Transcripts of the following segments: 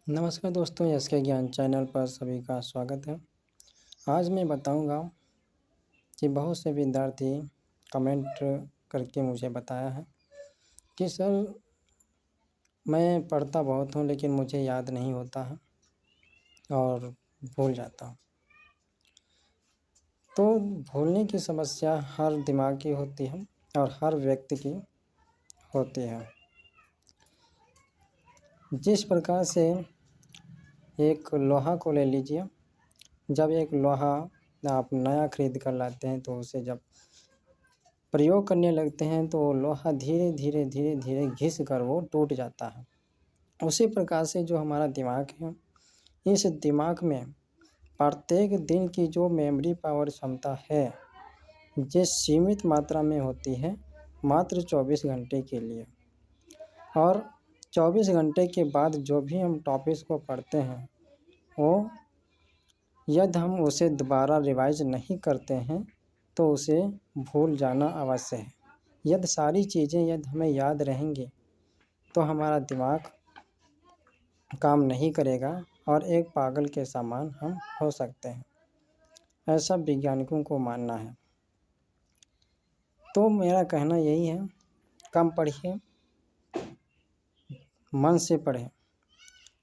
नमस्कार दोस्तों, यस के ज्ञान चैनल पर सभी का स्वागत है। आज मैं बताऊंगा कि बहुत से विद्यार्थी कमेंट करके मुझे बताया है कि सर मैं पढ़ता बहुत हूं लेकिन मुझे याद नहीं होता है और भूल जाता हूं। तो भूलने की समस्या हर दिमाग की होती है और हर व्यक्ति की होती है। जिस प्रकार से एक लोहा को ले लीजिए, जब एक लोहा आप नया खरीद कर लाते हैं तो उसे जब प्रयोग करने लगते हैं तो लोहा धीरे धीरे धीरे धीरे घिस कर वो टूट जाता है। उसी प्रकार से जो हमारा दिमाग है, इस दिमाग में प्रत्येक दिन की जो मेमोरी पावर क्षमता है, जो सीमित मात्रा में होती है मात्र 24 घंटे के लिए। और 24 घंटे के बाद जो भी हम टॉपिक्स को पढ़ते हैं वो यदि हम उसे दोबारा रिवाइज नहीं करते हैं तो उसे भूल जाना अवश्य है। यदि सारी चीज़ें यदि हमें याद रहेंगी तो हमारा दिमाग काम नहीं करेगा और एक पागल के समान हम हो सकते हैं, ऐसा वैज्ञानिकों को मानना है। तो मेरा कहना यही है, कम पढ़िए, मन से पढ़ें,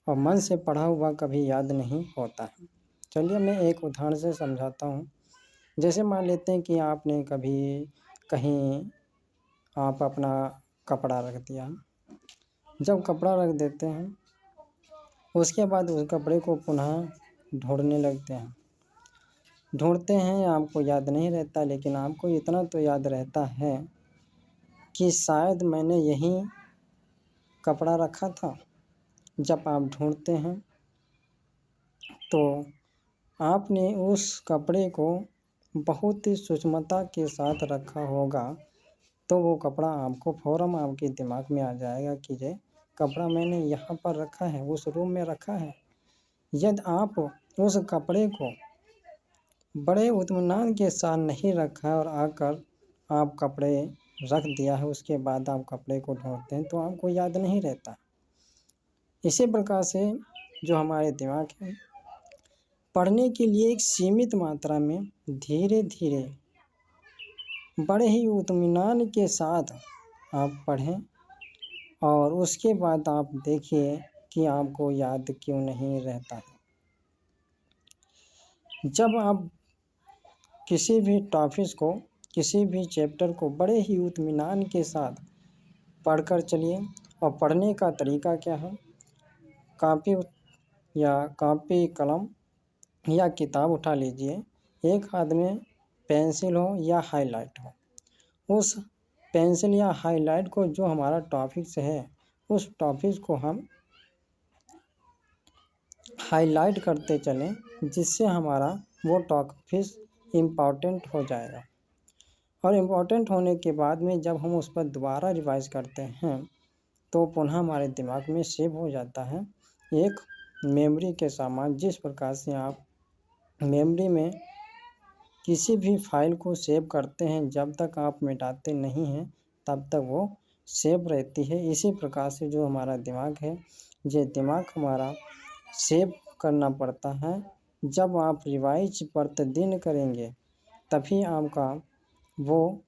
और मन से पढ़ा हुआ कभी याद नहीं होता है। चलिए मैं एक उदाहरण से समझाता हूँ। जैसे मान लेते हैं कि आपने कभी कहीं आप अपना कपड़ा रख दिया। जब कपड़ा रख देते हैं उसके बाद उस कपड़े को पुनः ढूंढने लगते हैं। ढूंढते हैं, आपको याद नहीं रहता, लेकिन आपको इतना तो याद रहता है कि शायद मैंने यहीं कपड़ा रखा था। जब आप ढूंढते हैं तो आपने उस कपड़े को बहुत ही सूक्ष्मता के साथ रखा होगा, तो वो कपड़ा आपको फ़ौरन आपके दिमाग में आ जाएगा कि ये कपड़ा मैंने यहाँ पर रखा है, उस रूम में रखा है। यदि आप उस कपड़े को बड़े इत्मीनान के साथ नहीं रखा और आकर आप कपड़े रख दिया है, उसके बाद आप कपड़े को ढूंढते हैं तो आपको याद नहीं रहता। इसी प्रकार से जो हमारे दिमाग है, पढ़ने के लिए एक सीमित मात्रा में धीरे धीरे बड़े ही इत्मीनान के साथ आप पढ़ें और उसके बाद आप देखिए कि आपको याद क्यों नहीं रहता है। जब आप किसी भी टॉपिक को, किसी भी चैप्टर को बड़े ही इत्मीनान के साथ पढ़कर चलिए। और पढ़ने का तरीका क्या है, कॉपी कलम या किताब उठा लीजिए। एक हाथ में पेंसिल हो या हाईलाइट हो, उस पेंसिल या हाईलाइट को जो हमारा टॉपिक है उस टॉपिक को हम हाईलाइट करते चलें, जिससे हमारा वो टॉपिक इम्पॉर्टेंट हो जाएगा। और इम्पॉर्टेंट होने के बाद में जब हम उस पर दोबारा रिवाइज करते हैं तो पुनः हमारे दिमाग में सेव हो जाता है एक मेमोरी के समान। जिस प्रकार से आप मेमोरी में किसी भी फाइल को सेव करते हैं, जब तक आप मिटाते नहीं हैं तब तक वो सेव रहती है। इसी प्रकार से जो हमारा दिमाग है, ये दिमाग हमारा सेव करना पड़ता है। जब आप रिवाइज प्रतिदिन करेंगे तभी आपका वो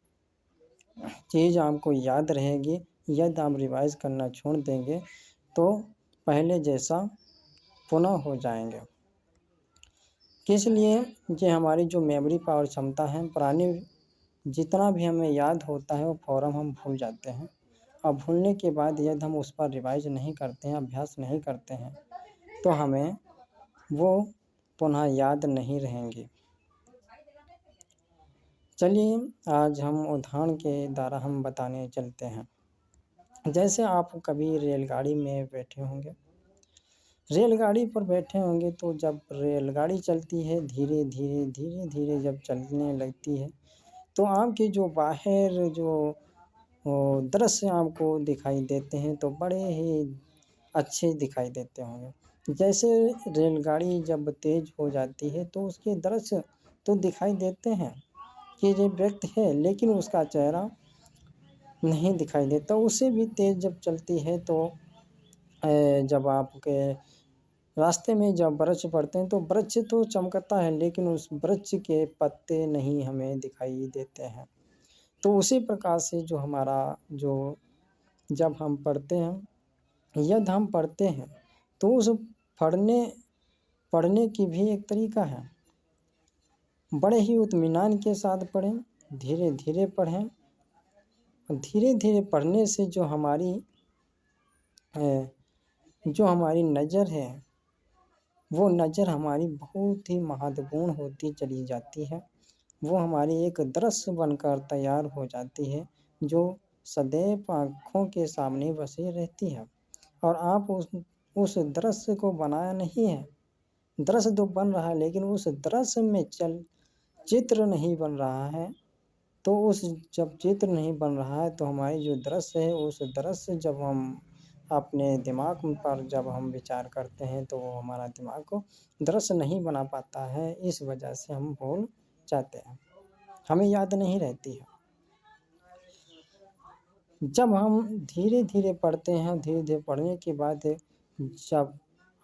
चीज़ आपको याद रहेगी। यदि आप रिवाइज करना छोड़ देंगे तो पहले जैसा पुनः हो जाएंगे। इसलिए ये हमारी जो मेमोरी पावर क्षमता है, पुरानी जितना भी हमें याद होता है वो फ़ौरन हम भूल जाते हैं। और भूलने के बाद यदि हम उस पर रिवाइज नहीं करते हैं, अभ्यास नहीं करते हैं, तो हमें वो पुनः याद नहीं रहेंगी। चलिए आज हम उदाहरण के द्वारा हम बताने चलते हैं। जैसे आप कभी रेलगाड़ी में बैठे होंगे, रेलगाड़ी पर बैठे होंगे तो जब रेलगाड़ी चलती है धीरे धीरे धीरे धीरे जब चलने लगती है तो आपके जो बाहर जो दृश्य आपको दिखाई देते हैं तो बड़े ही अच्छे दिखाई देते होंगे। जैसे रेलगाड़ी जब तेज़ हो जाती है तो उसके दृश्य तो दिखाई देते हैं कि ये व्यक्ति है, लेकिन उसका चेहरा नहीं दिखाई देता। उससे भी तेज़ जब चलती है तो जब आपके रास्ते में जब वृक्ष पड़ते हैं तो वृक्ष तो चमकता है लेकिन उस वृक्ष के पत्ते नहीं हमें दिखाई देते हैं। तो उसी प्रकार से जो हमारा जो जब हम पढ़ते हैं यदि हम पढ़ते हैं तो उस पढ़ने पढ़ने की भी एक तरीका है। बड़े ही इत्मीनान के साथ पढ़ें, धीरे धीरे पढ़ें। धीरे धीरे पढ़ने से जो हमारी नज़र है वो नज़र हमारी बहुत ही महत्वपूर्ण होती चली जाती है। वो हमारी एक दृश्य बनकर तैयार हो जाती है जो सदैव आँखों के सामने बसी रहती है। और आप उस दृश्य को बनाया नहीं है, दृश्य तो बन रहा है लेकिन उस दृश्य में चित्र नहीं बन रहा है। तो जब चित्र नहीं बन रहा है तो हमारी जो दृश्य है उस दृश्य जब हम अपने दिमाग पर जब हम विचार करते हैं तो वो हमारा दिमाग को दृश्य नहीं बना पाता है। इस वजह से हम भूल जाते हैं, हमें याद नहीं रहती है। जब हम धीरे धीरे पढ़ते हैं, धीरे धीरे पढ़ने के बाद जब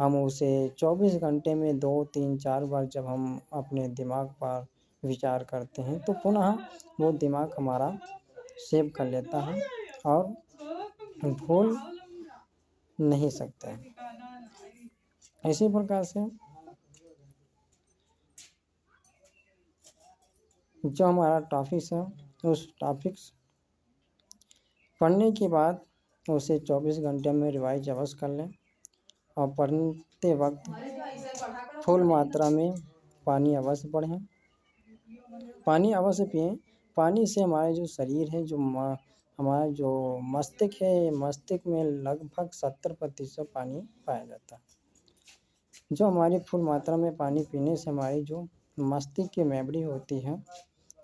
हम उसे 24 घंटे में 2, 3, 4 बार जब हम अपने दिमाग पर विचार करते हैं तो पुनः वो दिमाग हमारा सेव कर लेता है और भूल नहीं सकते हैं। इसी प्रकार से जो हमारा टॉपिक्स है उस टॉपिक्स पढ़ने के बाद उसे 24 घंटे में रिवाइज अवश्य कर लें और पढ़ते वक्त फुल मात्रा में पानी अवश्य पढ़ें, पानी अवश्य पिएं। पानी से हमारे जो शरीर है हमारा जो मस्तिष्क है, मस्तिष्क में लगभग 70% पानी पाया जाता है। जो हमारी फुल मात्रा में पानी पीने से हमारी जो मस्तिष्क की मेमोरी होती है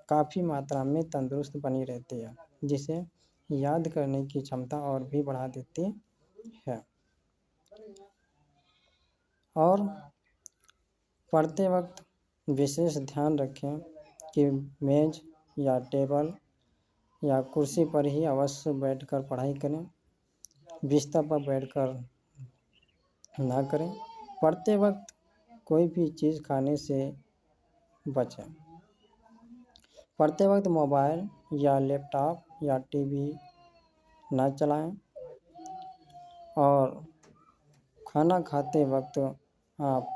काफ़ी मात्रा में तंदुरुस्त बनी रहती है, जिसे याद करने की क्षमता और भी बढ़ा देती है। और पढ़ते वक्त विशेष ध्यान रखें कि मेज या टेबल या कुर्सी पर ही अवश्य बैठकर पढ़ाई करें, बिस्तर पर बैठकर ना करें। पढ़ते वक्त कोई भी चीज़ खाने से बचें। पढ़ते वक्त मोबाइल या लैपटॉप या टीवी ना चलाएं और खाना खाते वक्त आप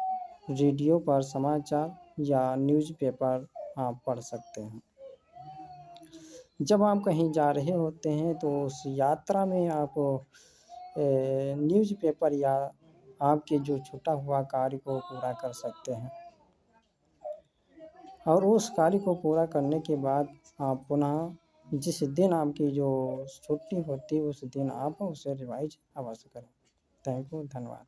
रेडियो पर समाचार या न्यूज़पेपर आप पढ़ सकते हैं। जब आप कहीं जा रहे होते हैं तो उस यात्रा में आप न्यूज़पेपर या आपके जो छूटा हुआ कार्य को पूरा कर सकते हैं और उस कार्य को पूरा करने के बाद आप पुनः जिस दिन आपकी जो छुट्टी होती है उस दिन आप उसे रिवाइज अवश्य करें। थैंक यू, धन्यवाद।